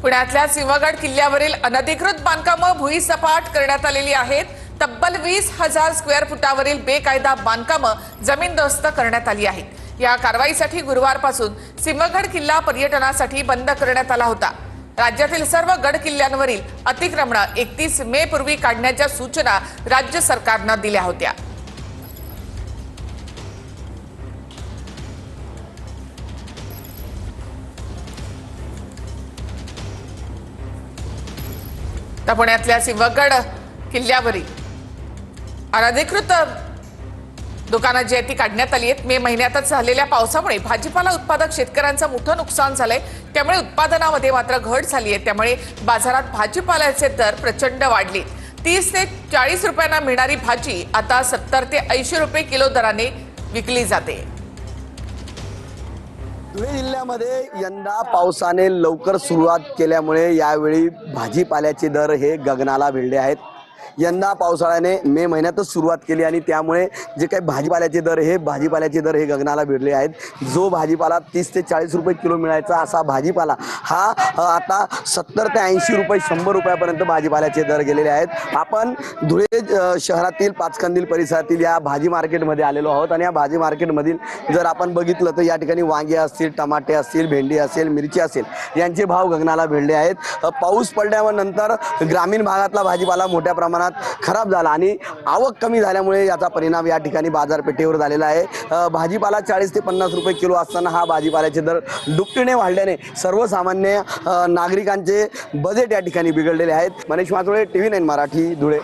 पुण्यातल्या सिंहगड किल्ल्यावरील अनधिकृत बांधकामं भुईसपाट करण्यात आलेली आहेत। तब्बल 20,000 स्क्वेअर फुटावरील बेकायदा बांधकामं जमीनदोस्त करण्यात आली आहेत। या कारवाईसाठी गुरुवारपासून सिंहगड किल्ला पर्यटनासाठी बंद करण्यात आला होता। राज्यातील सर्व गड किल्ल्यांवरील अतिक्रमण 31 मे पूर्वी काढण्याच्या सूचना राज्य सरकारने दिल्या होत्या। पुण्यातल्या सिंहगड किल्ल्यावरील अनधिकृत दुकानं जी ती काढण्यात आली आहेत। मे महिन्यातच झालेल्या पावसामुळे भाजीपाला उत्पादक शेतकऱ्यांचं मोठं नुकसान झालंय। त्यामुळे उत्पादनामध्ये मात्र घट झाली आहे। त्यामुळे बाजारात भाजीपाल्याचे दर प्रचंड वाढले। 30 ते 40 रुपयांना मिळणारी भाजी आता 70 ते 80 रुपये किलो दराने विकली जाते। धुळे जिल्ह्यामध्ये यंदा पावसाने लवकर सुरुवात केल्यामुळे यावेळी भाजीपाल्याचे दर हे गगनाला भिडले आहेत। यंदा पावसाळ्याने मे महिन्यातच सुरुवात केली आणि त्यामुळे जे काही भाजीपाल्याचे दर हे गगनाला भिडले आहेत। जो भाजीपाला 30 ते 40 रुपये किलो मिळायचा असा भाजीपाला हा आता 70 ते 80 रुपये 100 रुपयापर्यंत भाजीपाल्याचे दर गेलेले आहेत। आपण धुळे शहरातील पाचकंदील परिसरातील या भाजी मार्केटमध्ये आलेलो आहोत आणि या भाजी मार्केटमधील जर आपण बघितलं तर या ठिकाणी वांगे असतील, टमाटे असतील, भेंडी असेल, मिरची असेल यांचे भाव गगनाला भिडले आहेत। पाऊस पडल्यानंतर ग्रामीण भागातला भाजीपाला मोठ्या प्रमाणात खराब झाला आणि आवक कमी झाल्यामुळे याचा परिणाम या ठिकाणी बाजारपेठेवर झालेला आहे। भाजीपाला 40 ते 50 रुपये किलो असताना हा भाजीपाल्याचे दर दुपटीने वाढल्याने सर्वसामान्य नागरिकांचे बजेट या ठिकाणी बिघडलेले आहेत। मनीष माथोळे, TV9 मराठी, धुळे।